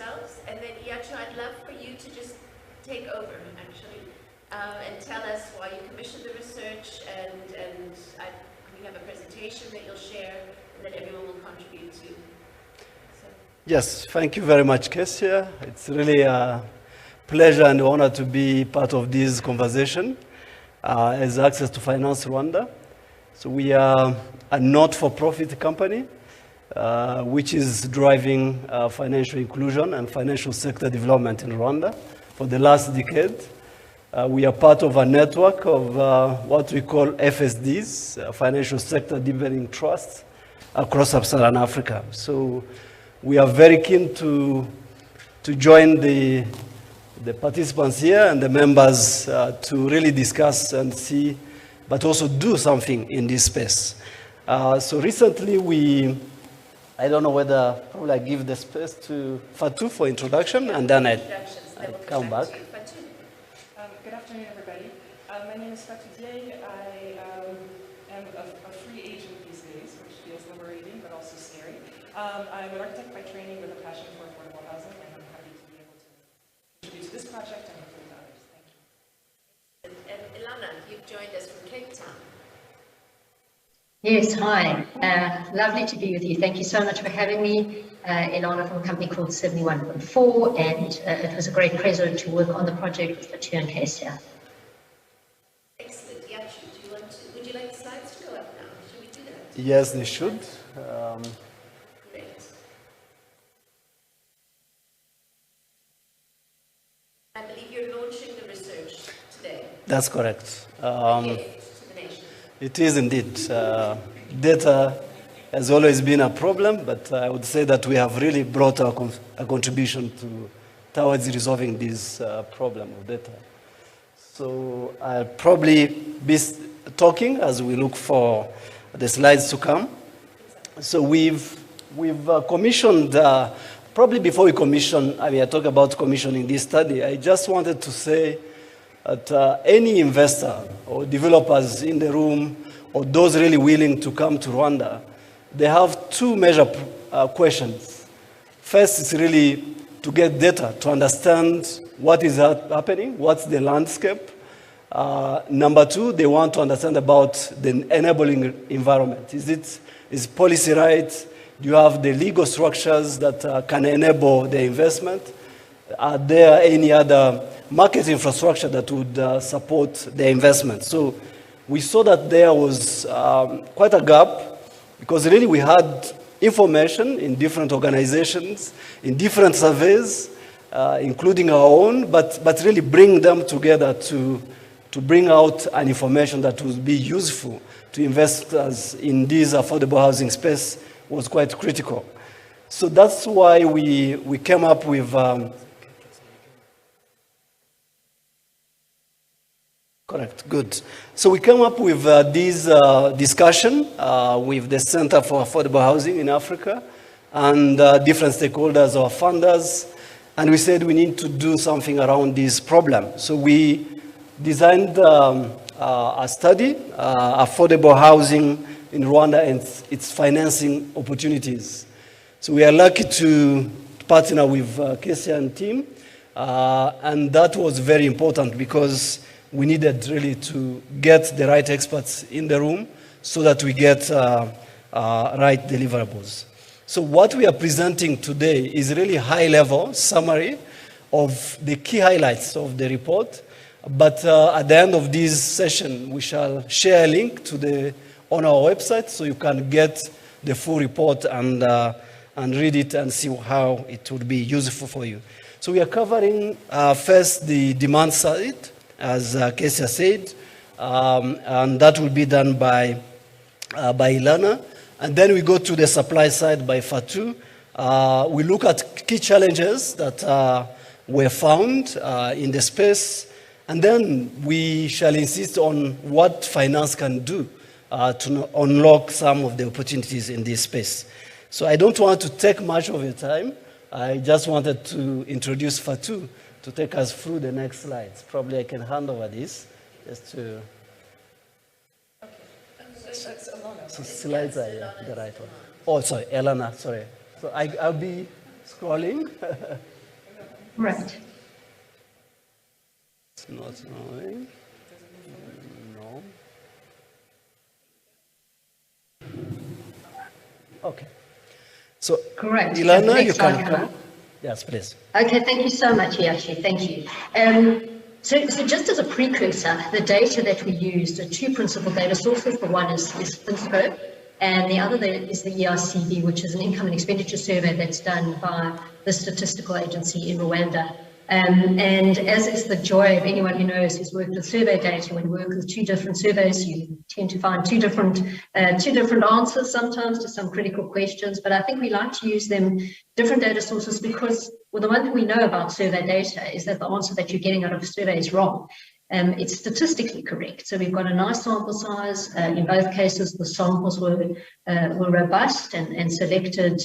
yourselves, and then Iyacu, I'd love for you to just take over, actually, and tell us why you commissioned the research, and we have a presentation that you'll share, and then everyone will contribute to. So. Yes, thank you very much, Kecia. It's really a pleasure and honor to be part of this conversation as Access to Finance Rwanda. So we are a not-for-profit company which is driving financial inclusion and financial sector development in Rwanda for the last decade. We are part of a network of what we call FSDs, Financial Sector Developing Trusts, across Sub-Saharan Africa. So we are very keen to join the participants here and the members to really discuss and see, but also do something in this space. So recently I don't know whether probably I give the space to Fatou for introduction, and then I come back. Good afternoon, everybody. My name is Fatou Dieye. I am a free agent these days, which feels liberating but also scary. I'm an architect by training with a passion for affordable housing, and I'm happy to be able to contribute to this project and hopefully to others. Thank you. And Illana, you've joined us from Cape Town. Yes, hi. Lovely to be with you. Thank you so much for having me. Illana from a company called 71.4, and it was a great pleasure to work on the project with Fatou and Kecia. Excellent. Iyacu, would you like the slides to go up now? Should we do that? Yes, they should. Great. I believe you're launching the research today. That's correct. It is indeed. Data has always been a problem, but I would say that we have really brought a contribution towards resolving this problem of data. So I'll probably be talking as we look for the slides to come. So we've commissioned, probably before we commission, I talk about commissioning this study, I just wanted to say that any investor or developers in the room or those really willing to come to Rwanda, they have two major questions. First is really to get data, to understand what is happening, what's the landscape. Number two, they want to understand about the enabling environment. Is policy right? Do you have the legal structures that can enable the investment? Are there any other market infrastructure that would support the investment? So we saw that there was quite a gap, because really we had information in different organizations, in different surveys, including our own, but really bring them together to bring out an information that would be useful to investors in this affordable housing space was quite critical. So that's why we came up with correct, good. So we came up with this discussion with the Center for Affordable Housing in Africa and different stakeholders or funders, and we said we need to do something around this problem. So we designed a study, affordable housing in Rwanda and its financing opportunities. So we are lucky to partner with Kecia and team, and that was very important because we needed really to get the right experts in the room so that we get right deliverables. So what we are presenting today is really high-level summary of the key highlights of the report. But at the end of this session, we shall share a link on our website so you can get the full report and read it and see how it would be useful for you. So we are covering first the demand side, as Kecia said, and that will be done by Illana. And then we go to the supply side by Fatou. We look at key challenges that were found in the space, and then we shall insist on what finance can do to unlock some of the opportunities in this space. So I don't want to take much of your time. I just wanted to introduce Fatou to take us through the next slides. Probably I can hand over this just to... Okay. So slides are the right one. Oh, sorry, Illana, sorry. So I'll be Scrolling. Right. It's not scrolling. No. Okay. So, Correct. Illana, you Next slide, can Hannah. come. Yes, please. Okay, thank you so much, Iyacu. Thank you. So just as a precursor, the data that we used are two principal data sources. The one is FinScope, and the other is the ERCV, which is an income and expenditure survey that's done by the statistical agency in Rwanda. And as is the joy of anyone who knows who's worked with survey data, when you work with two different surveys, you tend to find two different answers sometimes to some critical questions. But I think we like to use them, different data sources, because well, the one thing we know about survey data is that the answer that you're getting out of a survey is wrong. It's statistically correct. So we've got a nice sample size. In both cases, the samples were robust and selected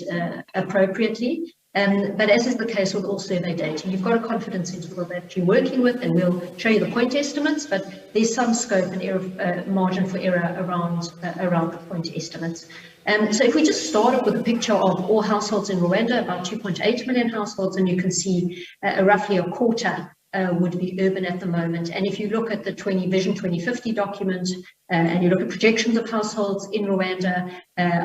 appropriately. But as is the case with all survey data, you've got a confidence interval that you're working with, and we'll show you the point estimates, but there's some scope and error, margin for error around the point estimates. So if we just started with a picture of all households in Rwanda, about 2.8 million households, and you can see roughly a quarter would be urban at the moment. And if you look at the Vision 2050 document and you look at projections of households in Rwanda,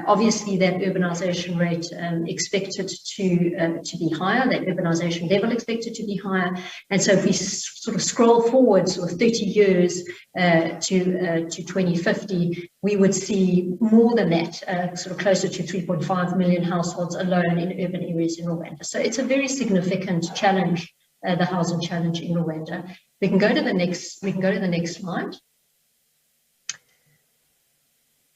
obviously that urbanization rate expected to be higher, that urbanization level expected to be higher. And so if we sort of scroll forward sort of 30 years to 2050, we would see more than that, sort of closer to 3.5 million households alone in urban areas in Rwanda. So it's a very significant challenge, the housing challenge in Rwanda. We can go to the next slide.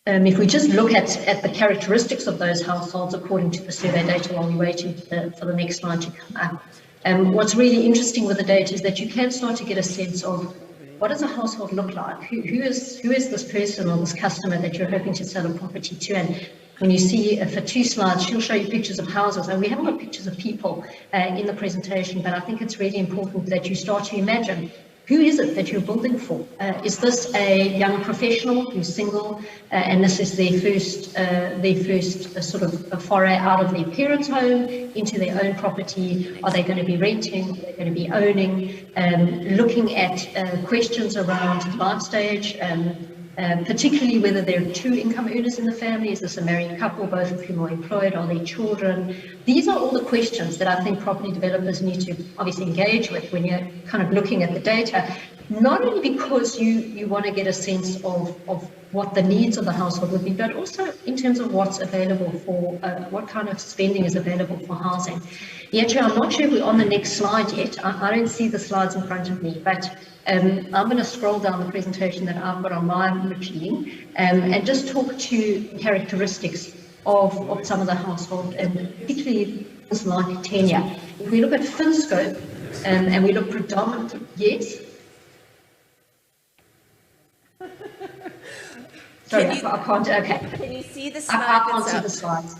If we just look at the characteristics of those households according to the survey data while we're waiting for the next slide to come up. What's really interesting with the data is that you can start to get a sense of what does a household look like? Who is this person or this customer that you're hoping to sell a property to? And when you see for two slides, she'll show you pictures of houses, and we haven't got pictures of people in the presentation, but I think it's really important that you start to imagine, who is it that you're building for? Is this a young professional who's single, and this is their first sort of a foray out of their parents' home into their own property? Are they going to be renting? Are they going to be owning? Looking at questions around life stage, particularly whether there are two income earners in the family. Is this a married couple, both of whom are employed? Are there children? These are all the questions that I think property developers need to obviously engage with when you're kind of looking at the data, not only because you want to get a sense of what the needs of the household would be, but also in terms of what's available for, what kind of spending is available for housing. Actually, I'm not sure if we're on the next slide yet. I don't see the slides in front of me, but I'm going to scroll down the presentation that I've got on my machine and just talk to characteristics of some of the household, and particularly things like tenure. If we look at FinScope and we look predominantly, yes? Sorry, I can't, okay. Can you see the slide? I can't see the slides.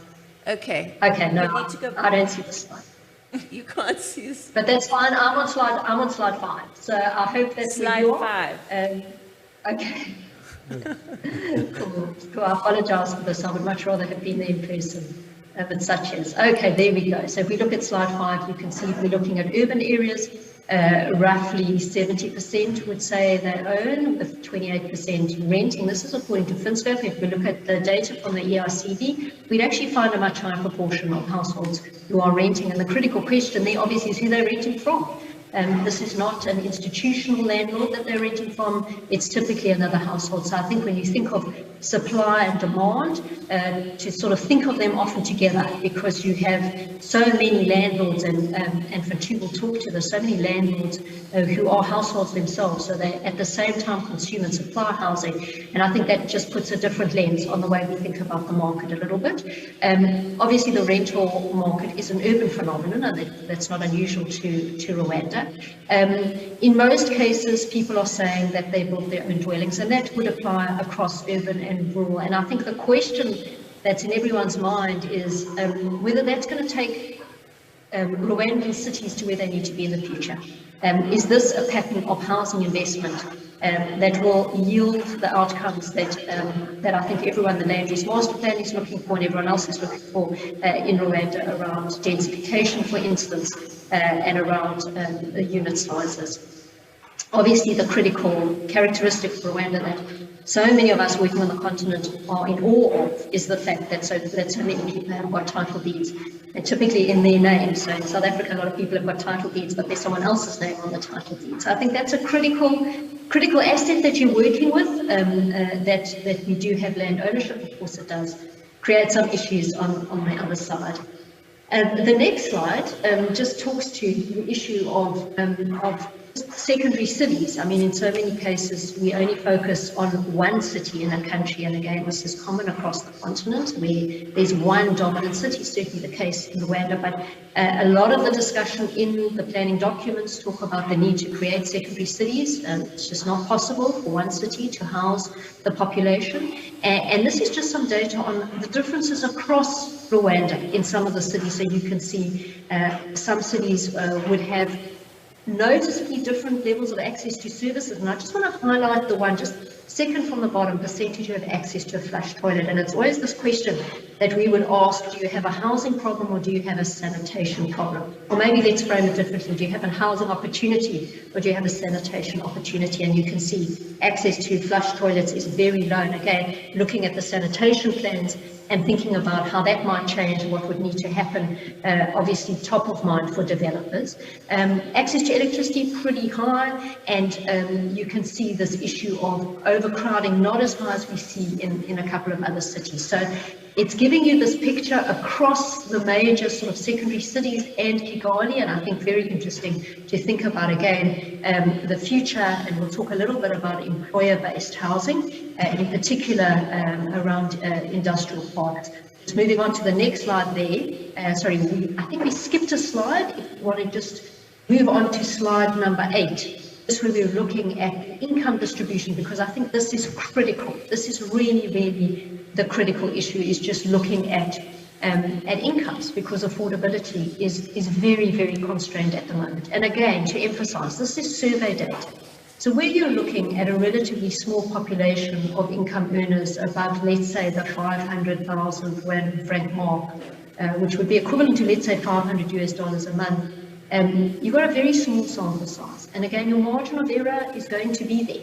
Okay. Okay, no, I don't see the slide. You can't see this. But that's fine. I'm on slide 5. So I hope that's slide 5. Okay. Cool. I apologize for this. I would much rather have been there in person, but such is. Okay, there we go. So if we look at slide 5, you can see if we're looking at urban areas, roughly 70% would say they own, with 28% renting. This is according to FinScope. If we look at the data from the ERCV, we'd actually find a much higher proportion of households who are renting. And the critical question there obviously is who they're renting from. This is not an institutional landlord that they're renting from, it's typically another household. So I think when you think of supply and demand, to sort of think of them often together, because you have so many landlords, and Fatou will talk to this, so many landlords who are households themselves, so they at the same time consume and supply housing. And I think that just puts a different lens on the way we think about the market a little bit. Obviously the rental market is an urban phenomenon, and that's not unusual to Rwanda. In most cases, people are saying that they build their own dwellings, and that would apply across urban and rural. And I think the question that's in everyone's mind is whether that's going to take Rwandan cities to where they need to be in the future. Is this a pattern of housing investment that will yield the outcomes that I think everyone, the land use master plan is looking for and everyone else is looking for in Rwanda around densification, for instance, and around the unit sizes. Obviously, the critical characteristic for Rwanda that so many of us working on the continent are in awe of is the fact that so many people have got title deeds, and typically in their name. So in South Africa, a lot of people have got title deeds, but there's someone else's name on the title deed. So I think that's a critical asset that you're working with, that we do have land ownership. Of course, it does create some issues on the other side. The next slide just talks to the issue of secondary cities. I mean, in so many cases, we only focus on one city in a country, and again, this is common across the continent, where there's one dominant city, certainly the case in Rwanda, but a lot of the discussion in the planning documents talk about the need to create secondary cities. It's just not possible for one city to house the population. And this is just some data on the differences across Rwanda in some of the cities. So you can see some cities would have noticeably different levels of access to services, and I just want to highlight the one just second from the bottom, percentage of access to a flush toilet. And it's always this question that we would ask, do you have a housing problem or do you have a sanitation problem? Or maybe let's frame it differently, do you have a housing opportunity or do you have a sanitation opportunity? And you can see access to flush toilets is very low. And again, looking at the sanitation plans and thinking about how that might change and what would need to happen, obviously top of mind for developers. Access to electricity pretty high, and you can see this issue of overcrowding not as high as we see in a couple of other cities. So it's giving you this picture across the major sort of secondary cities and Kigali, and I think very interesting to think about again the future, and we'll talk a little bit about employer-based housing, in particular around industrial parks. Just moving on to the next slide there. Sorry, I think we skipped a slide. If you want to just move on to slide number 8. This where we're looking at income distribution, because I think this is critical. This is really, really the critical issue, is just looking at incomes, because affordability is very, very constrained at the moment. And again, to emphasize, this is survey data. So where you're looking at a relatively small population of income earners above, let's say, the 500,000 franc mark, which would be equivalent to, let's say, $500 a month, you've got a very small sample size. And again, your margin of error is going to be there.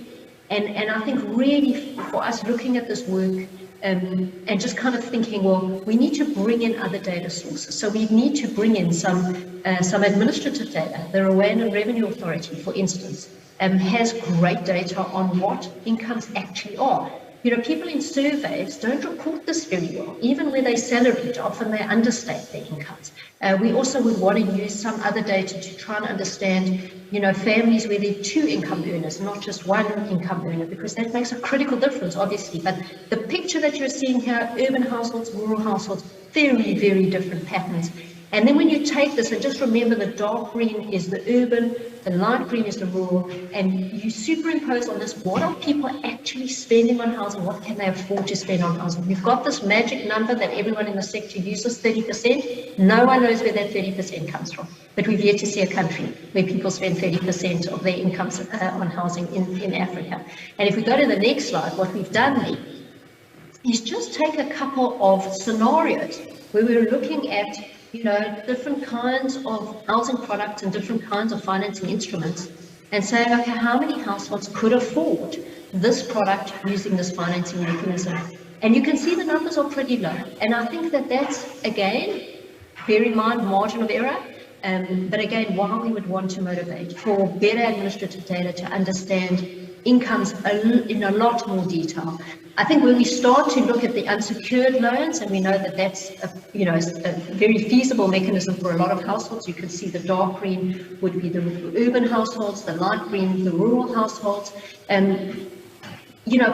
And I think really for us looking at this work and just kind of thinking, well, we need to bring in other data sources. So we need to bring in some administrative data. The Rwandan Revenue Authority, for instance, has great data on what incomes actually are. You know, people in surveys don't report this very well. Even where they're salaried, often they understate their incomes. We also would want to use some other data to try and understand, you know, families where there are 2 income earners, not just 1 income earner, because that makes a critical difference, obviously. But the picture that you're seeing here, urban households, rural households, very, very different patterns. And then when you take this, and just remember the dark green is the urban, the light green is the rural, and you superimpose on this, what are people actually spending on housing? What can they afford to spend on housing? We've got this magic number that everyone in the sector uses, 30%. No one knows where that 30% comes from. But we've yet to see a country where people spend 30% of their incomes on housing in Africa. And if we go to the next slide, what we've done there is just take a couple of scenarios where we're looking at, you know, different kinds of housing products and different kinds of financing instruments, and saying, okay, how many households could afford this product using this financing mechanism? And you can see the numbers are pretty low. And I think that that's, again, bear in mind margin of error, but again, why we would want to motivate for better administrative data to understand incomes in a lot more detail. I think when we start to look at the unsecured loans, and we know that that's a very feasible mechanism for a lot of households. You can see the dark green would be the urban households, the light green, the rural households,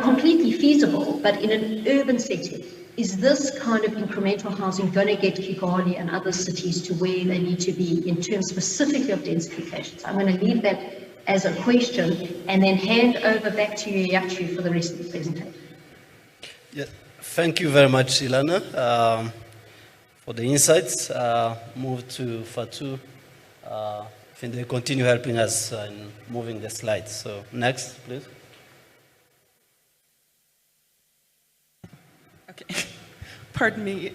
completely feasible, but in an urban setting. Is this kind of incremental housing going to get Kigali and other cities to where they need to be in terms specifically of densification? So I'm going to leave that as a question and then hand over back to you, Iyacu, for the rest of the presentation. Yeah, thank you very much, Illana, for the insights. Move to Fatou. I think they continue helping us in moving the slides. So next, please. Pardon me.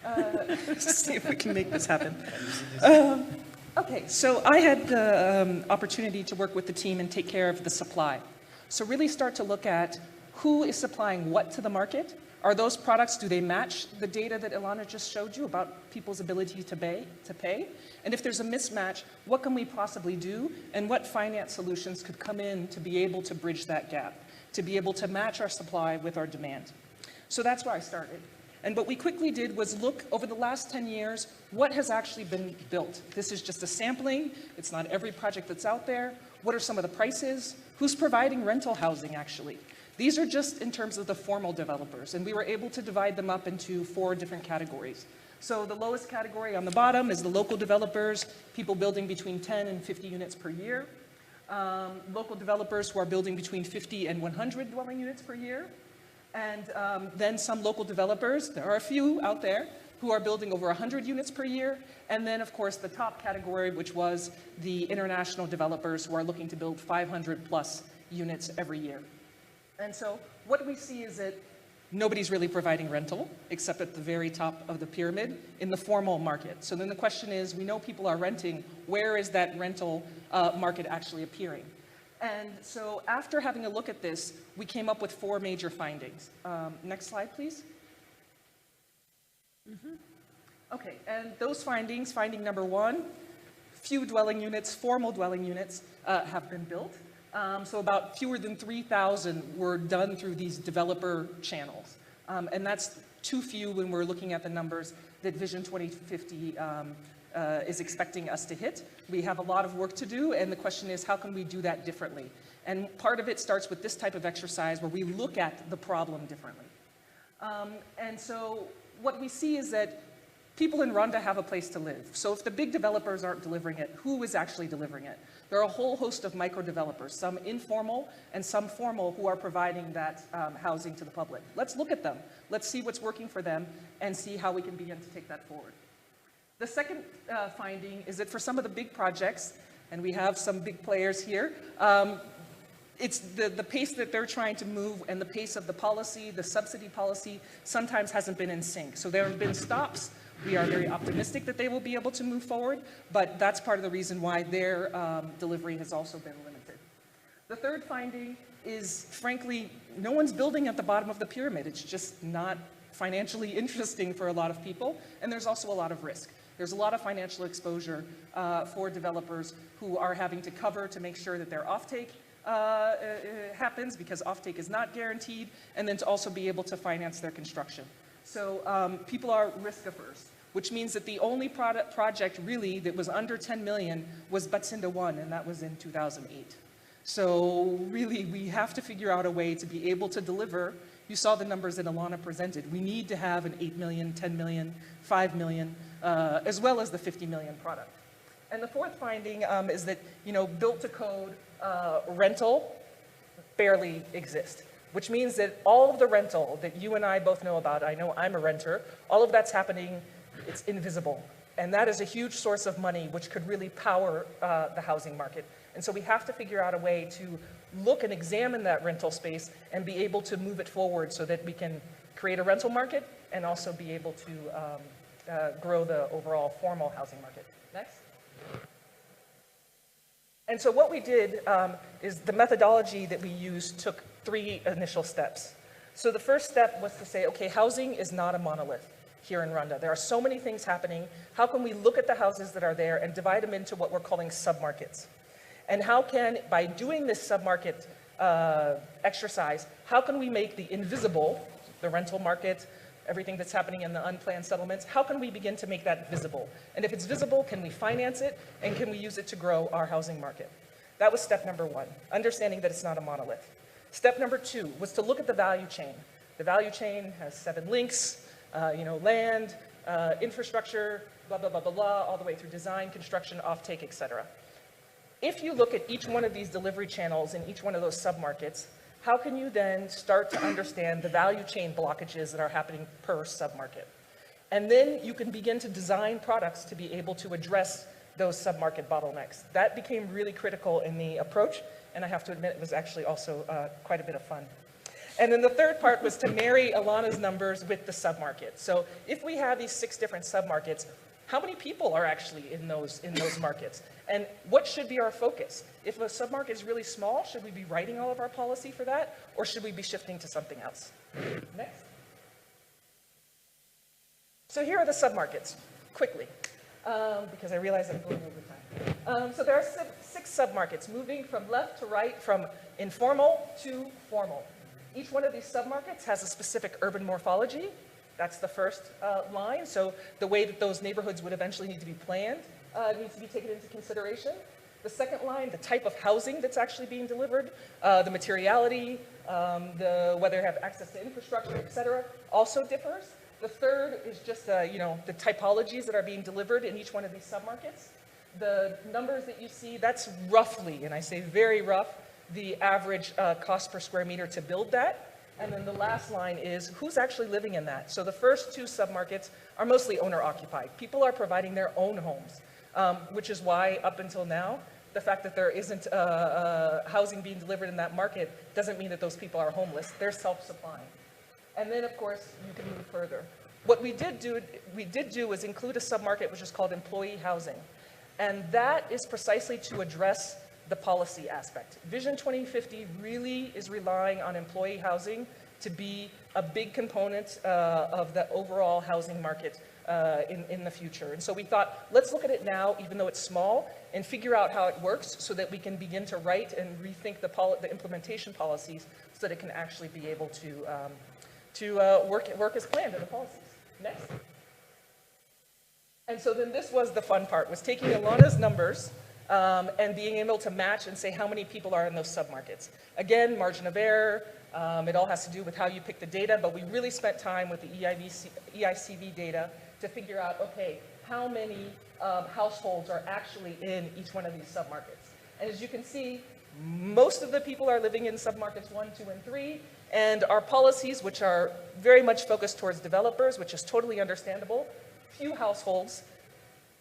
Let's see if we can make this happen. Okay, so I had the opportunity to work with the team and take care of the supply. So really start to look at who is supplying what to the market. Are those products, do they match the data that Illana just showed you about people's ability to pay? And if there's a mismatch, what can we possibly do? And what finance solutions could come in to be able to bridge that gap, to be able to match our supply with our demand? So that's where I started. And what we quickly did was look over the last 10 years, what has actually been built? This is just a sampling. It's not every project that's out there. What are some of the prices? Who's providing rental housing, actually? These are just in terms of the formal developers, and we were able to divide them up into 4 different categories. So the lowest category on the bottom is the local developers, people building between 10 and 50 units per year. Local developers who are building between 50 and 100 dwelling units per year. And then some local developers, there are a few out there, who are building over 100 units per year. And then, of course, the top category, which was the international developers who are looking to build 500 plus units every year. And so what we see is that nobody's really providing rental, except at the very top of the pyramid in the formal market. So then the question is, we know people are renting, where is that rental market actually appearing? And so after having a look at this, we came up with 4 major findings. Next slide, please. Okay, and those findings, finding number 1, few dwelling units, formal dwelling units have been built. So about fewer than 3,000 were done through these developer channels. And that's too few when we're looking at the numbers that Vision 2050 is expecting us to hit. We have a lot of work to do, and the question is, how can we do that differently? And part of it starts with this type of exercise where we look at the problem differently. And so what we see is that people in Rwanda have a place to live. So if the big developers aren't delivering it, who is actually delivering it? There are a whole host of micro developers, some informal and some formal, who are providing that housing to the public. Let's look at them. Let's see what's working for them and see how we can begin to take that forward. The second finding is that for some of the big projects, and we have some big players here, it's the pace that they're trying to move and the pace of the policy, the subsidy policy, sometimes hasn't been in sync. So there have been stops. We are very optimistic that they will be able to move forward, but that's part of the reason why their delivery has also been limited. The third finding is, frankly, no one's building at the bottom of the pyramid. It's just not financially interesting for a lot of people, and there's also a lot of risk. There's a lot of financial exposure for developers who are having to cover to make sure that their offtake happens, because offtake is not guaranteed, and then to also be able to finance their construction. So people are risk averse, which means that the only project really that was under 10 million was Batsinda 1, and that was in 2008. So really, we have to figure out a way to be able to deliver. You saw the numbers that Illana presented. We need to have an 8 million, 10 million, 5 million, as well as the 50 million product. And the fourth finding is that, built to code rental barely exists, which means that all of the rental that you and I both know about, I know I'm a renter, all of that's happening, it's invisible. And that is a huge source of money which could really power the housing market. And so we have to figure out a way to look and examine that rental space and be able to move it forward so that we can create a rental market and also be able to grow the overall formal housing market. Next. And so what we did is the methodology that we used took 3 initial steps. So the first step was to say, okay, housing is not a monolith here in Rwanda. There are so many things happening. How can we look at the houses that are there and divide them into what we're calling submarkets? And how can, by doing this submarket exercise, how can we make the invisible, the rental market, everything that's happening in the unplanned settlements, how can we begin to make that visible? And if it's visible, can we finance it? And can we use it to grow our housing market? That was step number 1, understanding that it's not a monolith. Step number 2 was to look at the value chain. The value chain has 7 links, land, infrastructure, blah, blah, blah, blah, blah, all the way through design, construction, offtake, etc. If you look at each one of these delivery channels in each one of those submarkets, how can you then start to understand the value chain blockages that are happening per submarket? And then you can begin to design products to be able to address those submarket bottlenecks. That became really critical in the approach, and I have to admit it was actually also quite a bit of fun. And then the third part was to marry Illana's numbers with the submarket. So if we have these 6 different submarkets, how many people are actually in those markets? And what should be our focus? If a submarket is really small, should we be writing all of our policy for that? Or should we be shifting to something else? Next. So here are the submarkets, quickly, because I realize I'm going over time. So there are 6 submarkets, moving from left to right, from informal to formal. Each one of these submarkets has a specific urban morphology. That's the first line. So the way that those neighborhoods would eventually need to be planned needs to be taken into consideration. The second line, the type of housing that's actually being delivered, the materiality, whether they have access to infrastructure, et cetera, also differs. The third is just the typologies that are being delivered in each one of these submarkets. The numbers that you see, that's roughly, and I say very rough, the average cost per square meter to build that. And then the last line is who's actually living in that. So the first 2 submarkets are mostly owner-occupied. People are providing their own homes, which is why up until now, the fact that there isn't housing being delivered in that market doesn't mean that those people are homeless. They're self-supplying. And then, of course, you can move further. What we did do was include a submarket which is called employee housing. And that is precisely to address the policy aspect. Vision 2050 really is relying on employee housing to be a big component of the overall housing market in the future. And so we thought, let's look at it now, even though it's small, and figure out how it works so that we can begin to write and rethink the implementation policies so that it can actually be able to work as planned in the policies. Next. And so then this was the fun part, was taking Illana's numbers and being able to match and say how many people are in those submarkets. Again, margin of error, it all has to do with how you pick the data, but we really spent time with the EICV data to figure out, okay, how many households are actually in each one of these submarkets. And as you can see, most of the people are living in submarkets 1, 2, and 3, and our policies, which are very much focused towards developers, which is totally understandable, few households,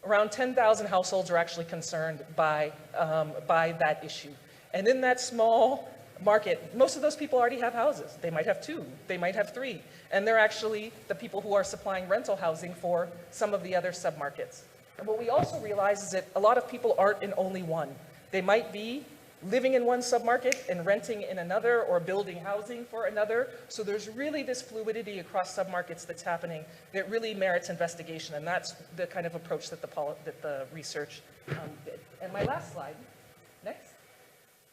around 10,000 households are actually concerned by that issue. And in that small market, most of those people already have houses. They might have 2, they might have 3, and they're actually the people who are supplying rental housing for some of the other submarkets. And what we also realize is that a lot of people aren't in only one. They might be living in one submarket and renting in another, or building housing for another. So there's really this fluidity across submarkets that's happening that really merits investigation, and that's the kind of approach that the research did. And my last slide, next,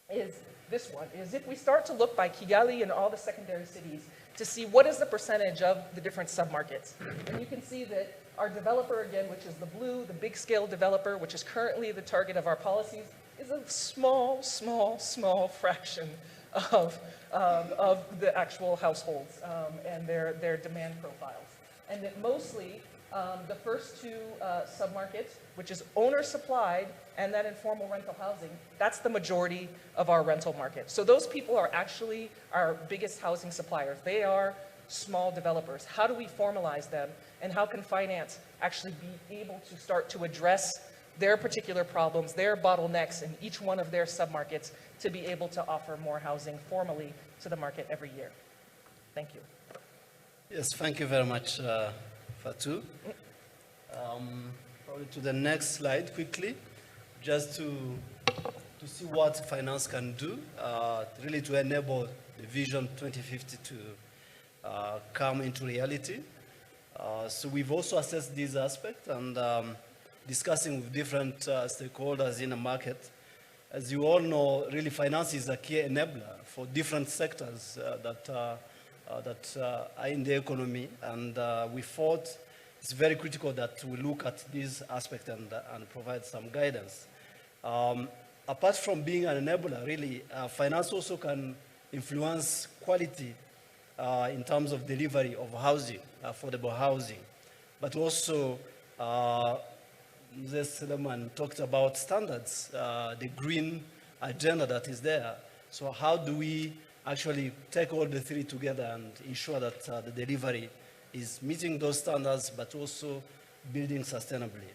is this one, is if we start to look by Kigali and all the secondary cities to see what is the percentage of the different submarkets. And you can see that our developer, again, which is the blue, the big scale developer, which is currently the target of our policies, is a small, small, small fraction of the actual households and their demand profiles. And that mostly the first 2 submarkets, which is owner supplied and that informal rental housing, that's the majority of our rental market. So those people are actually our biggest housing suppliers. They are small developers. How do we formalize them, and how can finance actually be able to start to address their particular problems, their bottlenecks in each one of their submarkets to be able to offer more housing formally to the market every year? Thank you. Yes, thank you very much, Fatou. Probably to the next slide quickly, just to see what finance can do, really to enable the Vision 2050 to come into reality. So we've also assessed these aspects and discussing with different stakeholders in the market. As you all know, really finance is a key enabler for different sectors that are in the economy, and we thought it's very critical that we look at this aspect and provide some guidance. Apart from being an enabler, really, finance also can influence quality in terms of delivery of housing, affordable housing, but also Mr. Suleiman talked about standards, the green agenda that is there. So how do we actually take all the 3 together and ensure that the delivery is meeting those standards, but also building sustainably?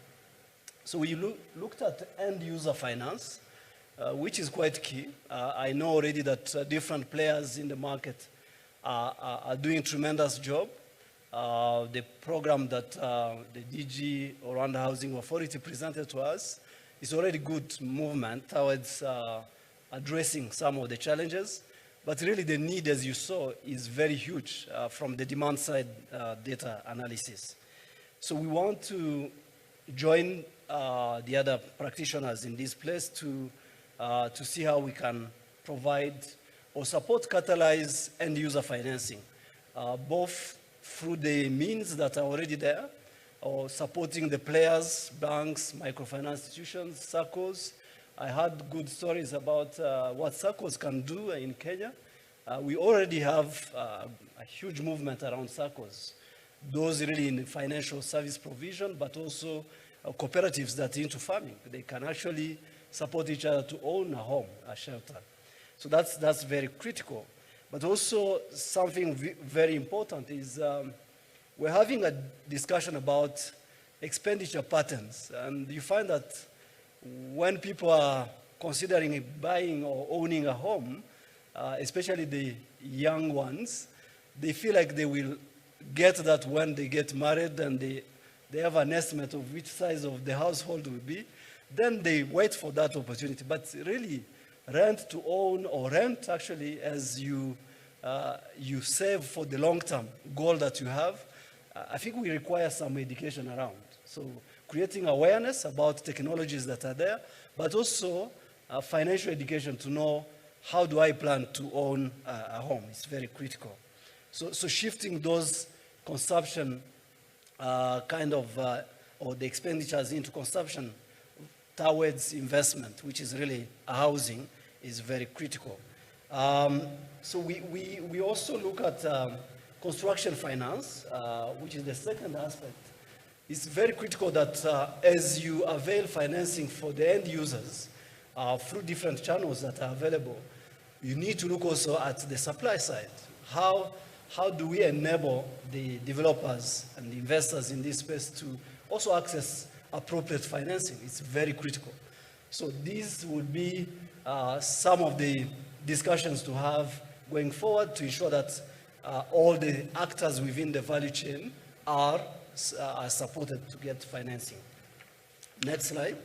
So we looked at end user finance, which is quite key. I know already that different players in the market are doing a tremendous job. The program that the DG Rwanda Housing Authority presented to us is already good movement towards addressing some of the challenges. But really the need, as you saw, is very huge from the demand side data analysis. So we want to join the other practitioners in this place to see how we can provide or support, catalyze end user financing, both through the means that are already there, or supporting the players, banks, microfinance institutions, SACCOs. I heard good stories about what SACCOs can do in Kenya. We already have a huge movement around SACCOs, those really in financial service provision, but also cooperatives that are into farming. They can actually support each other to own a home, a shelter. So that's very critical. But also something very important is we're having a discussion about expenditure patterns. And you find that when people are considering buying or owning a home, especially the young ones, they feel like they will get that when they get married and they have an estimate of which size of the household will be. Then they wait for that opportunity. But really, rent to own or rent actually as you save for the long-term goal that you have, I think we require some education around. So creating awareness about technologies that are there, but also financial education to know how do I plan to own a home. It's very critical. So shifting those consumption or the expenditures into consumption towards investment, which is really housing, is very critical. So we also look at construction finance, which is the second aspect. It's very critical that as you avail financing for the end users through different channels that are available, you need to look also at the supply side. How do we enable the developers and the investors in this space to also access appropriate financing? It's very critical. So these would be some of the discussions to have going forward to ensure that all the actors within the value chain are supported to get financing. Next slide.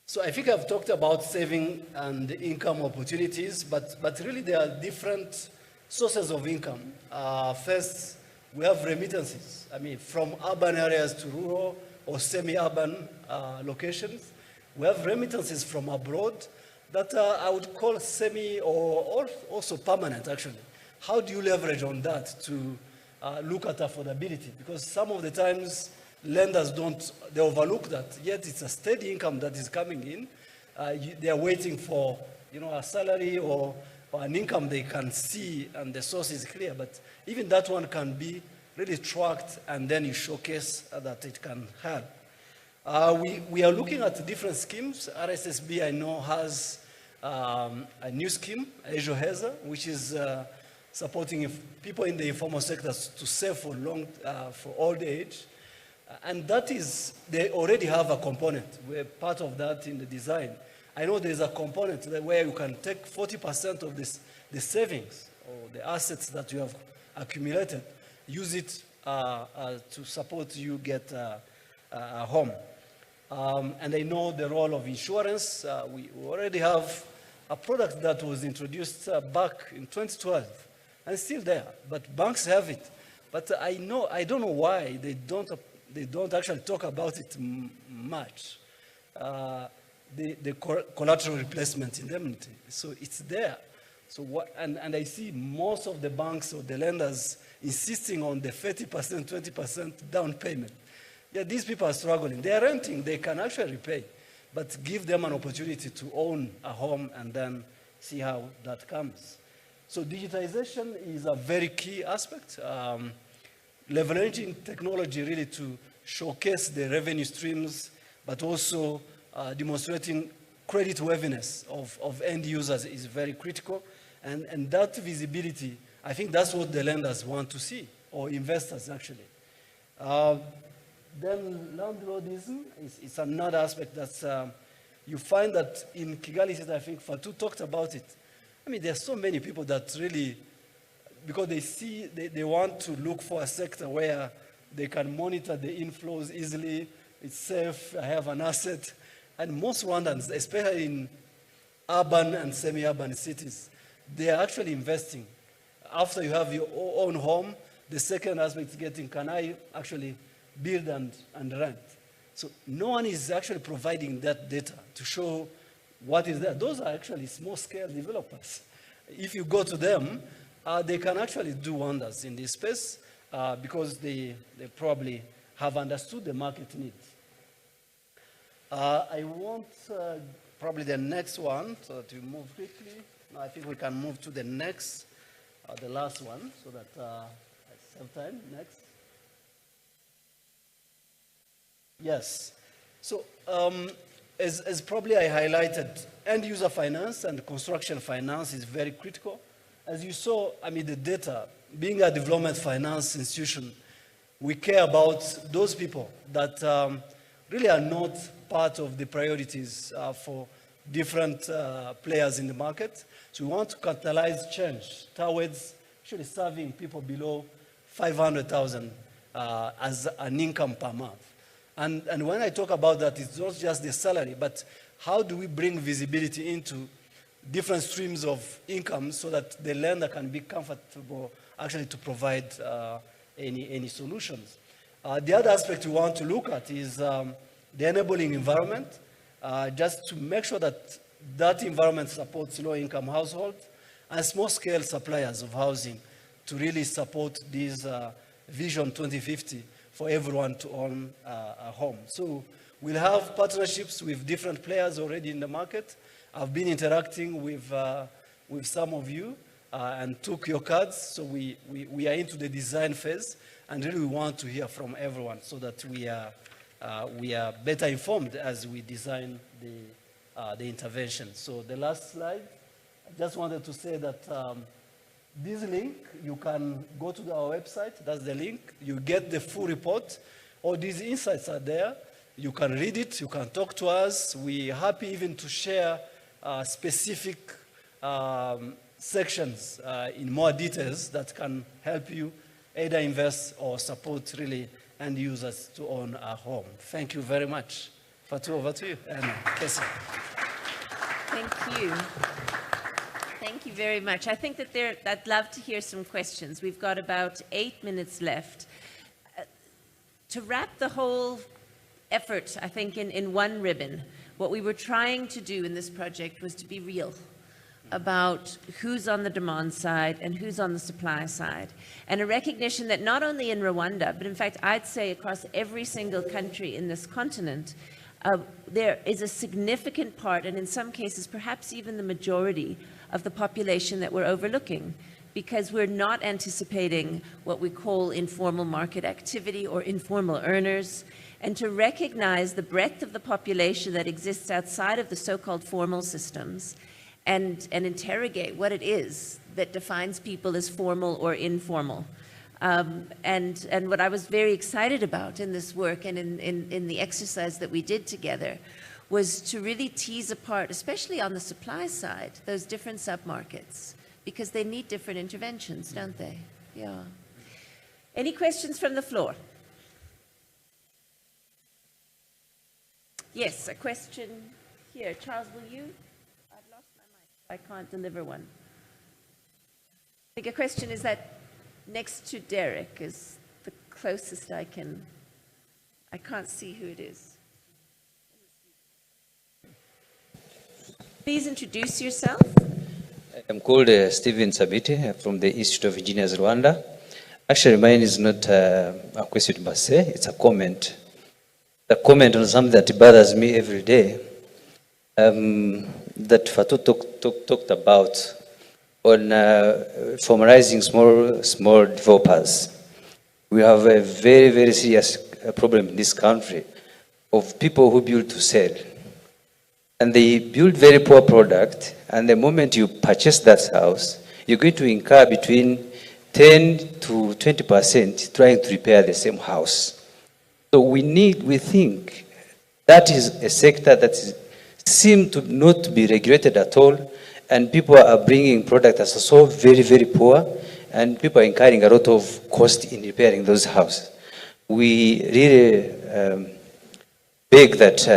So I think I've talked about saving and income opportunities, but really there are different sources of income. First, we have remittances. I mean, from urban areas to rural or semi-urban locations. We have remittances from abroad that I would call semi or also permanent, actually. How do you leverage on that to look at affordability? Because some of the times, lenders they overlook that, yet it's a steady income that is coming in. They are waiting for, a salary or an income they can see and the source is clear, but even that one can be really tracked and then you showcase that it can help. We are looking at different schemes. RSSB, I know, has a new scheme, AUHF, which is supporting people in the informal sectors to save for old age. And that is, they already have a component. We're part of that in the design. I know there's a component where you can take 40% of the savings or the assets that you have accumulated, use it to support you get a home. And I know the role of insurance. We already have a product that was introduced back in 2012 and still there, but banks have it. But I don't know why they don't actually talk about it much. The collateral replacement indemnity. So it's there. So and I see most of the banks or the lenders insisting on the 30%, 20% down payment. Yeah, these people are struggling. They are renting, they can actually repay, but give them an opportunity to own a home and then see how that comes. So digitization is a very key aspect. Leveraging technology really to showcase the revenue streams, but also demonstrating credit worthiness of end users is very critical. And that visibility, I think that's what the lenders want to see, or investors actually. Then landlordism is another aspect that you find that in Kigali, I think Fatou talked about it. I mean, there's so many people that really, because they see, they want to look for a sector where they can monitor the inflows easily, it's safe, I have an asset. And most Rwandans, especially in urban and semi-urban cities, they are actually investing. After you have your own home, the second aspect is getting, can I actually build and rent? So no one is actually providing that data to show what is there. Those are actually small-scale developers. If you go to them, they can actually do wonders in this space because they probably have understood the market needs. I want probably the next one, so that we move quickly. I think we can move to the next, the last one, so that I have time. Next. Yes. So as probably I highlighted, end user finance and construction finance is very critical. As you saw, I mean, the data, being a development finance institution, we care about those people that really are not part of the priorities for different players in the market. So we want to catalyze change towards actually serving people below 500,000 as an income per month. And when I talk about that, it's not just the salary, but how do we bring visibility into different streams of income so that the lender can be comfortable actually to provide any solutions. The other aspect we want to look at is the enabling environment, just to make sure that that environment supports low-income households and small-scale suppliers of housing to really support this Vision 2050 for everyone to own a home. So we'll have partnerships with different players already in the market. I've been interacting with some of you and took your cards. So we are into the design phase, and really we want to hear from everyone so that we are better informed as we design the intervention. So the last slide, I just wanted to say that this link, you can go to our website, that's the link. You get the full report. All these insights are there. You can read it, you can talk to us. We're happy even to share specific sections in more details that can help you either invest or support really end users to own a home. Thank you very much. Fatou, over to you. And Kecia. Thank you. Thank you very much. I think that I'd love to hear some questions. We've got about 8 minutes left. To wrap the whole effort, I think, in one ribbon, what we were trying to do in this project was to be real about who's on the demand side and who's on the supply side. And a recognition that not only in Rwanda, but in fact, I'd say across every single country in this continent, there is a significant part, and in some cases, perhaps even the majority of the population that we're overlooking, because we're not anticipating what we call informal market activity or informal earners, and to recognize the breadth of the population that exists outside of the so-called formal systems, and interrogate what it is that defines people as formal or informal. And what I was very excited about in this work and in the exercise that we did together was to really tease apart, especially on the supply side, those different submarkets, because they need different interventions, don't they? Yeah. Any questions from the floor? Yes, a question here. Charles, will you? I've lost my mic. I can't deliver one. I think a question is that next to Derek is the closest I can't see who it is. Please introduce yourself. I'm called Stephen Sabiti from the Institute of Engineers Rwanda. Actually, mine is not a question per se, it's a comment. A comment on something that bothers me every day, that Fatou talked about on formalizing small developers. We have a very, very serious problem in this country of people who build to sell. And they build very poor product, and the moment you purchase that house, you're going to incur between 10 to 20% trying to repair the same house. So we think that is a sector that seems to not be regulated at all, and people are bringing products that are so very, very poor, and people are incurring a lot of cost in repairing those houses. We really beg that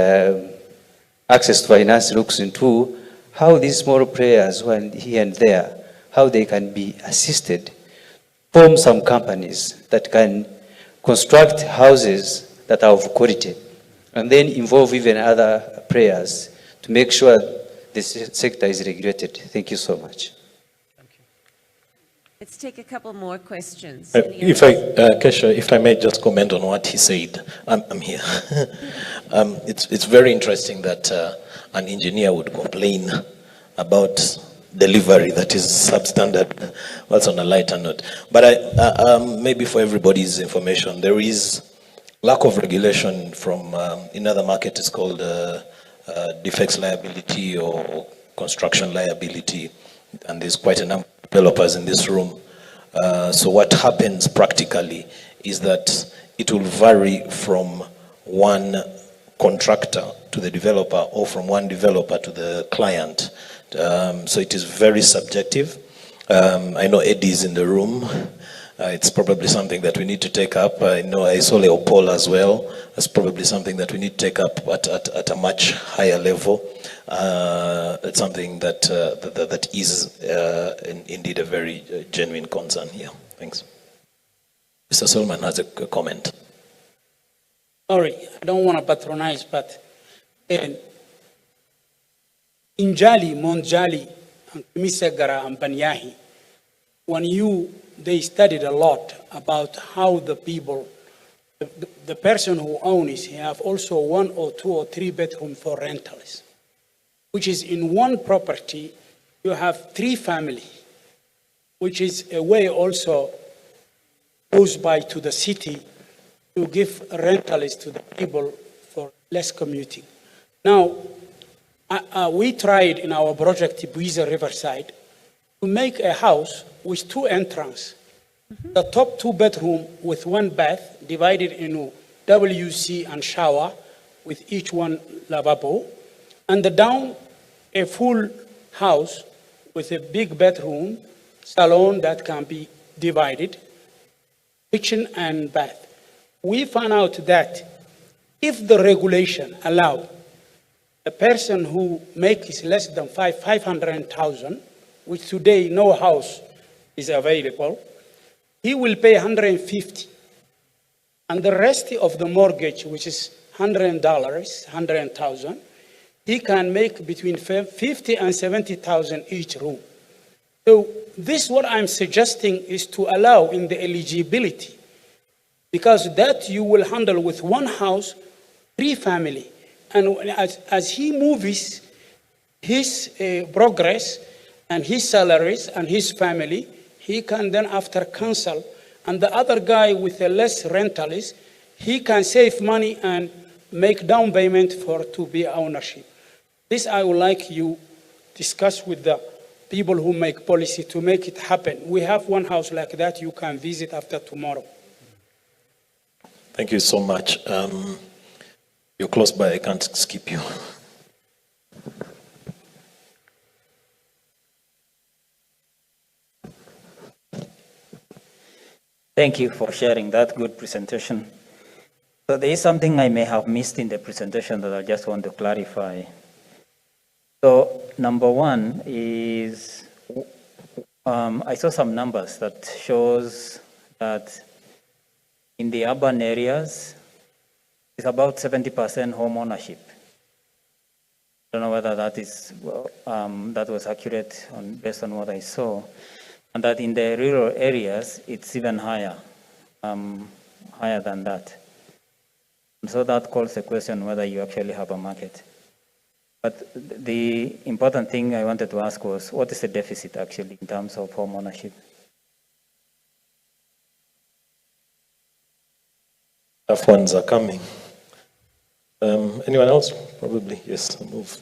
access to finance looks into how these small players who are here and there, how they can be assisted, form some companies that can construct houses that are of quality, and then involve even other players to make sure this sector is regulated. Thank you so much. Let's take a couple more questions. Kecia, if I may just comment on what he said. I'm here. It's very interesting that an engineer would complain about delivery that is substandard. That's on a lighter note. But maybe for everybody's information, there is lack of regulation from, in other markets, it's called defects liability or construction liability. And there's quite a number of developers in this room. So what happens practically is that it will vary from one contractor to the developer or from one developer to the client. So it is very subjective. I know Eddie is in the room. It's probably something that we need to take up. I know I saw Leopold as well. That's probably something that we need to take up at a much higher level. It's something that is indeed a very genuine concern here. Thanks. Mr. Solomon has a comment. Sorry, I don't want to patronize, but in Jali, Mount Jali, and Misegara and Banyahi, they studied a lot about how the people, the person who owns, he have also 1 or 2 or 3 bedroom for rentals, which is in one property, you have 3 families, which is a way also goes by to the city to give rentals to the people for less commuting. Now, we tried in our project, Tibuiza Riverside, to make a house with 2 entrances. The top 2 bedroom with 1 bath divided into WC and shower with each one lavabo, and the down a full house with a big bedroom, salon that can be divided, kitchen and bath. We found out that if the regulation allow a person who makes less than 500,000, which today no house is available, he will pay 150. And the rest of the mortgage, which is $100, 100,000, he can make between 50 and 70,000 each room. So this, what I'm suggesting, is to allow in the eligibility, because that you will handle with 1 house, 3 family. And as he moves his progress and his salaries and his family, he can then after cancel. And the other guy with a less rentals, he can save money and make down payment to be ownership. This I would like you discuss with the people who make policy to make it happen. We have 1 house like that you can visit after tomorrow. Thank you so much. You're close by, I can't skip you. Thank you for sharing that good presentation. So there is something I may have missed in the presentation that I just want to clarify. So number 1 is, I saw some numbers that shows that in the urban areas, it's about 70% home ownership. I don't know whether that is that was accurate based on what I saw, and that in the rural areas it's even higher, higher than that. And so that calls the question whether you actually have a market. But the important thing I wanted to ask was, what is the deficit actually in terms of home ownership? Tough ones are coming. Anyone else? Probably, yes, I'll move.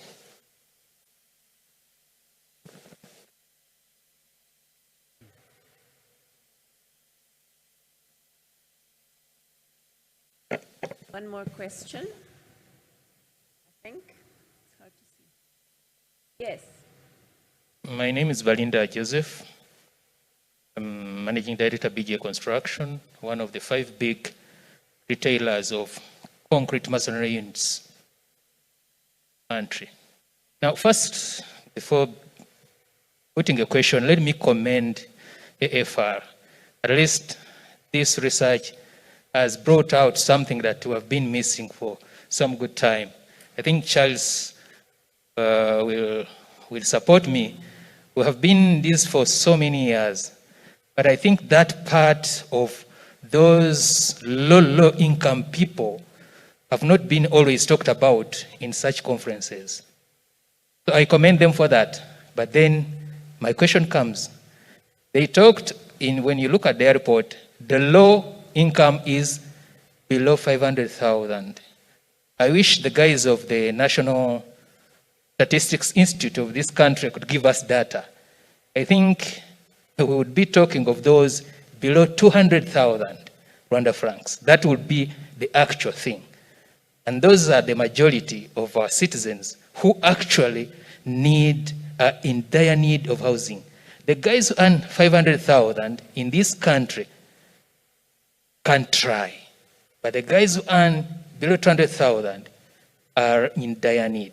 One more question, I think. It's hard to see. Yes. My name is Valinda Joseph. I'm Managing Director, BJ Construction, one of the 5 big retailers of concrete masonry units in the country. Now, first, before putting a question, let me commend AFR. At least this research has brought out something that we have been missing for some good time. I think Charles will support me. We have been this for so many years, but I think that part of those low income people have not been always talked about in such conferences. So I commend them for that. But then my question comes. They talked when you look at the report, the low income is below 500,000. I wish the guys of the National Statistics Institute of this country could give us data. I think we would be talking of those below 200,000 Rwanda francs. That would be the actual thing. And those are the majority of our citizens who actually are in dire need of housing. The guys who earn 500,000 in this country can try, but the guys who earn below 200,000 are in dire need.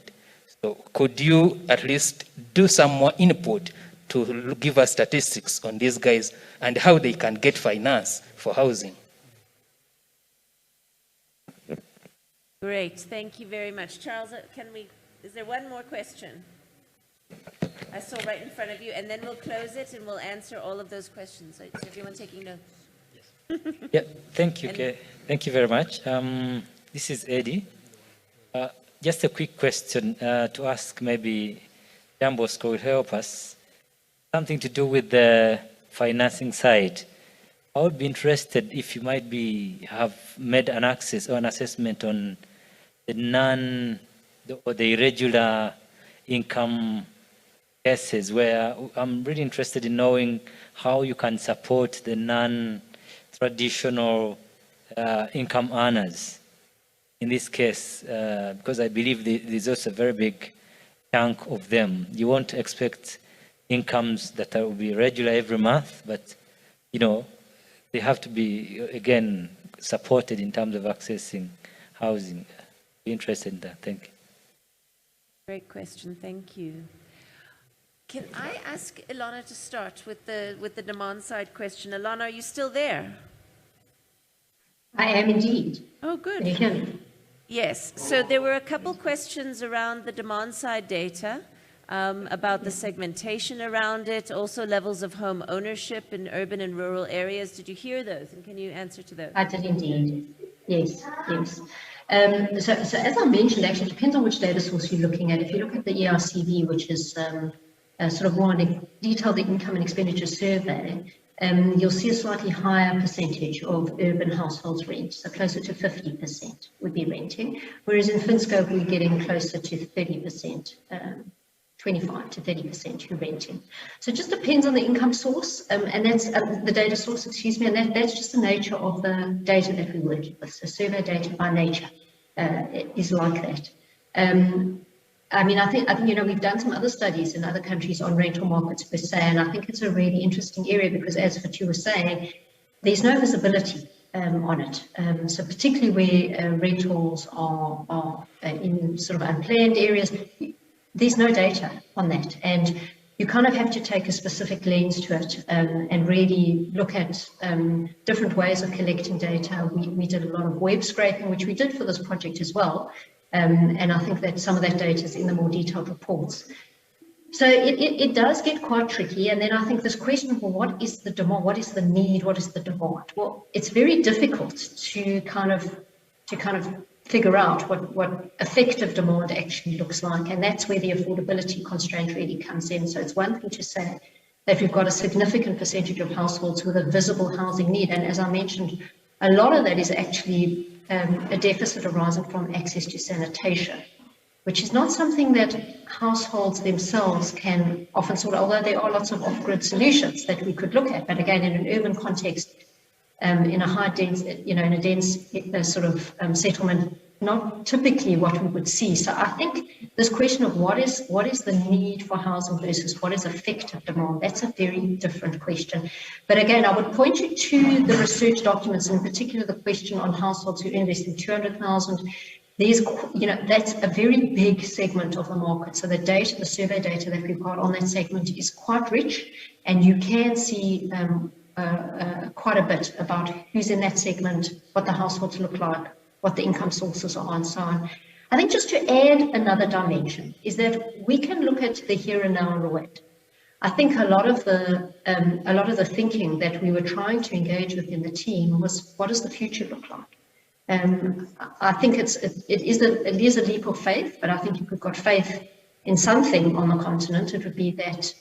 So could you at least do some more input to give us statistics on these guys and how they can get finance for housing? Great, thank you very much. Charles, is there one more question? I saw right in front of you, and then we'll close it and we'll answer all of those questions. So is everyone taking notes? Yeah, thank you, Kay. Thank you very much. This is Eddie. Just a quick question to ask, maybe Bosco will help us. Something to do with the financing side. I would be interested if you might have made an access or an assessment on the the irregular income cases, where I'm really interested in knowing how you can support the non-traditional income earners in this case, because I believe there's also a very big chunk of them. You won't expect incomes that will be regular every month, but they have to be, again, supported in terms of accessing housing. Be interested in that. Thank you. Great question, thank you. Can I ask Illana to start with the demand side question? Illana, are you still there? I am indeed. Oh, good. Can you hear me? Yes, so there were a couple questions around the demand side data, about the segmentation around it, also levels of home ownership in urban and rural areas. Did you hear those, and can you answer to those? I did indeed. Yes, yes. So as I mentioned, actually, it depends on which data source you're looking at. If you look at the ERCV, which is sort of more detailed the income and expenditure survey, you'll see a slightly higher percentage of urban households rent, so closer to 50% would be renting, whereas in FinScope we're getting closer to 30%, 25 to 30% who renting. So it just depends on the income source, and that's the data source, excuse me, and that's just the nature of the data that we're working with. So survey data by nature is like that. I mean, I think we've done some other studies in other countries on rental markets per se, and I think it's a really interesting area because, as Fatou was saying, there's no visibility on it. So particularly where rentals are in sort of unplanned areas, there's no data on that, and you kind of have to take a specific lens to it and really look at different ways of collecting data. We did a lot of web scraping, which we did for this project as well. And I think that some of that data is in the more detailed reports. So it does get quite tricky. And then I think this question, well, what is the demand? What is the need? What is the demand? Well, it's very difficult to kind of figure out what effective demand actually looks like. And that's where the affordability constraint really comes in. So it's one thing to say that we've got a significant percentage of households with a visible housing need. And as I mentioned, a lot of that is actually a deficit arising from access to sanitation, which is not something that households themselves can often sort of, although there are lots of off-grid solutions that we could look at. But again, in an urban context, in a high dense, in a dense sort of settlement, not typically what we would see. So I think this question of what is the need for housing versus what is effective demand, that's a very different question. But again, I would point you to the research documents, in particular the question on households who invest in 200,000. There's, that's a very big segment of the market. So the data, the survey data that we've got on that segment is quite rich, and you can see quite a bit about who's in that segment, what the households look like, what the income sources are, and so on. I think just to add another dimension is that we can look at the here and now in Rwanda. I think a lot of the thinking that we were trying to engage with in the team was, what does the future look like? I think it is a leap of faith, but I think if we've got faith in something on the continent, it would be that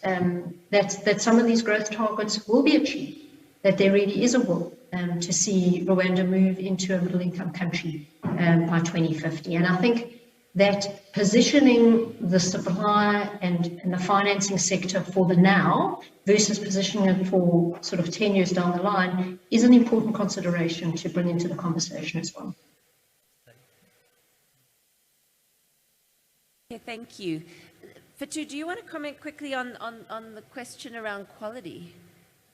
that some of these growth targets will be achieved, that there really is a will to see Rwanda move into a middle-income country by 2050. And I think that positioning the supply and the financing sector for the now versus positioning it for sort of 10 years down the line is an important consideration to bring into the conversation as well. Okay, thank you. Fatou, do you want to comment quickly on the question around quality?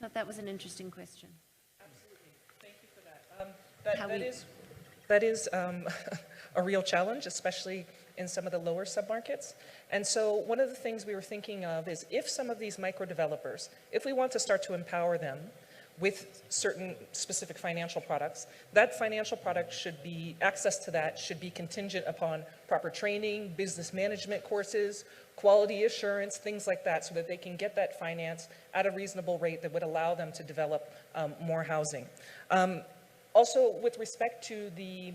I thought that was an interesting question. Absolutely. Thank you for that. That is a real challenge, especially in some of the lower submarkets. And so one of the things we were thinking of is if some of these micro developers, if we want to start to empower them with certain specific financial products, that financial product should be, access to that should be contingent upon proper training, business management courses, quality assurance, things like that, so that they can get that finance at a reasonable rate that would allow them to develop more housing. Also, with respect to the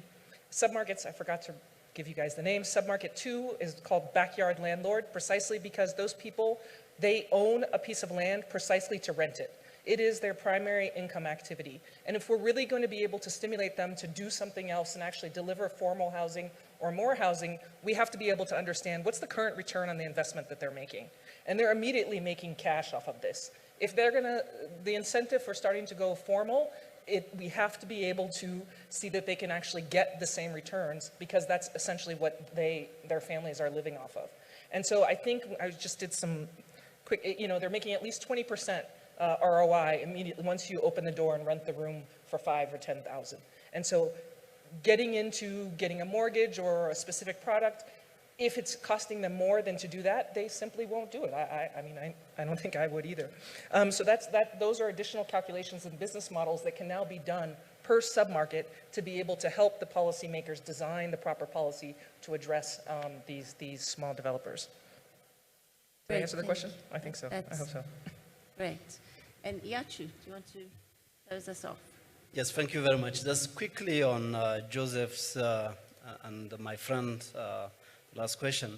submarkets, I forgot to give you guys the name. Submarket 2 is called Backyard Landlord, precisely because those people, they own a piece of land precisely to rent it. It is their primary income activity. And if we're really going to be able to stimulate them to do something else and actually deliver formal housing or more housing, we have to be able to understand what's the current return on the investment that they're making. And they're immediately making cash off of this. If they're gonna, the incentive for starting to go formal, we have to be able to see that they can actually get the same returns, because that's essentially what their families are living off of. And so I think I just did some quick, they're making at least 20% ROI immediately once you open the door and rent the room for $5,000 or $10,000. And so getting a mortgage or a specific product, if it's costing them more than to do that, they simply won't do it. I don't think I would either. So those are additional calculations and business models that can now be done per submarket to be able to help the policymakers design the proper policy to address these small developers. Did I answer the question? I think so. I hope so. Great. And Iyacu, do you want to close us off? Yes, thank you very much. Just quickly on Joseph's and my friend last question.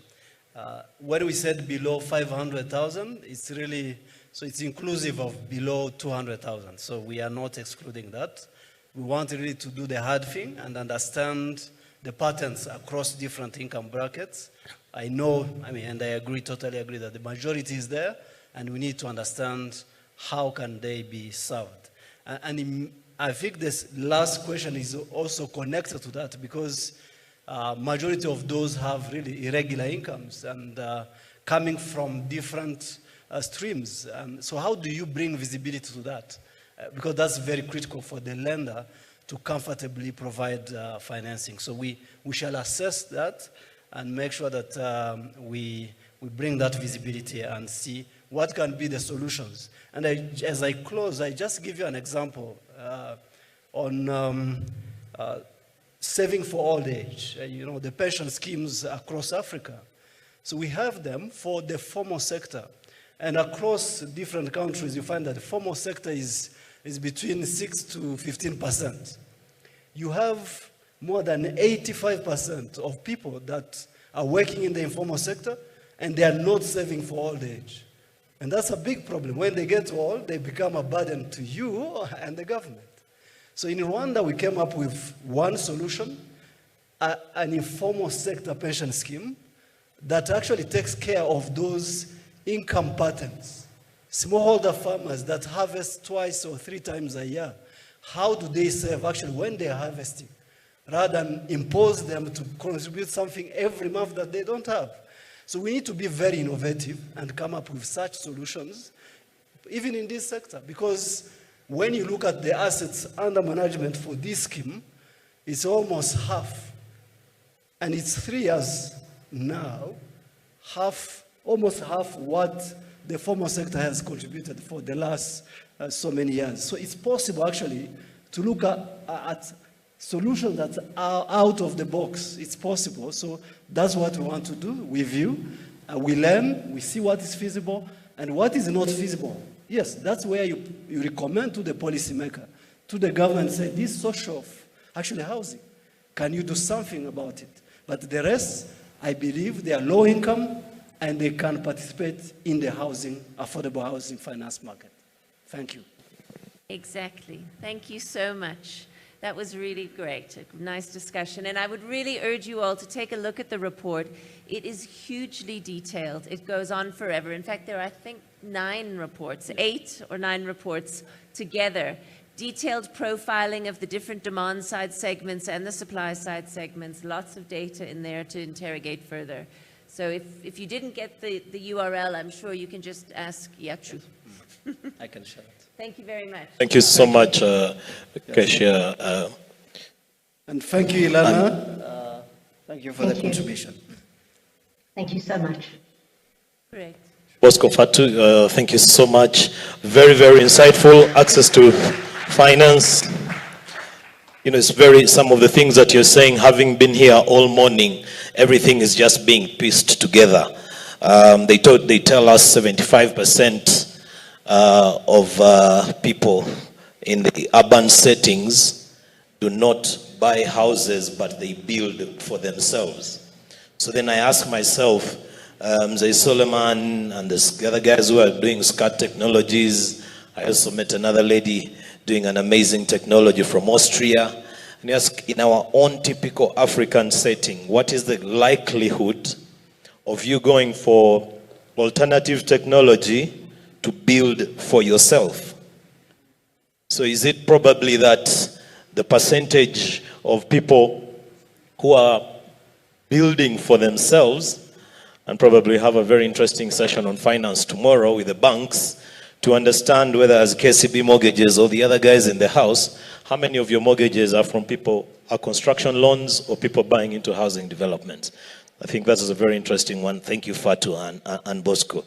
When we said below 500,000, it's really, so it's inclusive of below 200,000. So we are not excluding that. We want really to do the hard thing and understand the patterns across different income brackets. I know, and I totally agree that the majority is there, and we need to understand how can they be served. I think this last question is also connected to that, because majority of those have really irregular incomes and coming from different streams. So how do you bring visibility to that? Because that's very critical for the lender to comfortably provide financing. So we shall assess that and make sure that we bring that visibility and see what can be the solutions. And as I close, I just give you an example on saving for old age, the pension schemes across Africa. So we have them for the formal sector. And across different countries, you find that the formal sector is between 6 to 15%. You have more than 85% of people that are working in the informal sector, and they are not saving for old age. And that's a big problem. When they get old, they become a burden to you and the government. So in Rwanda, we came up with one solution, an informal sector pension scheme that actually takes care of those income patterns. Smallholder farmers that harvest twice or 3 times a year, how do they save actually when they're harvesting? rather than impose them to contribute something every month that they don't have. So we need to be very innovative and come up with such solutions, even in this sector, because when you look at the assets under management for this scheme, it's almost half. And it's 3 years now, almost half what the formal sector has contributed for the last so many years. So it's possible actually to look at solutions that are out of the box. It's possible. So that's what we want to do with you. We learn, we see what is feasible and what is not feasible. Yes, that's where you recommend to the policymaker, to the government, say this social of actually housing. Can you do something about it? But the rest, I believe they are low income and they can participate in the housing, affordable housing finance market. Thank you. Exactly. Thank you so much. That was really great, a nice discussion. And I would really urge you all to take a look at the report. It is hugely detailed. It goes on forever. In fact, there are, I think, 8 or 9 reports together. Detailed profiling of the different demand side segments and the supply side segments. Lots of data in there to interrogate further. So if you didn't get the URL, I'm sure you can just ask Iyacu. I can share it. Thank you very much. Thank you so much, Kecia. And thank you, Illana. Thank you for the contribution. Thank you so much. Great. Bosco, Fatou, thank you so much. Very, very insightful. Access to finance. You know, some of the things that you're saying, having been here all morning, everything is just being pieced together. They tell us 75% of people in the urban settings do not buy houses, but they build for themselves. So then I ask myself, Zay Solomon and the other guys who are doing SCAT technologies, I also met another lady doing an amazing technology from Austria. And you ask, in our own typical African setting, what is the likelihood of you going for alternative technology to build for yourself? So is it probably that the percentage of people who are building for themselves, and probably have a very interesting session on finance tomorrow with the banks to understand whether as KCB mortgages or the other guys in the house, how many of your mortgages are from people, are construction loans or people buying into housing development? I think that is a very interesting one. Thank you, Fatou and Bosco.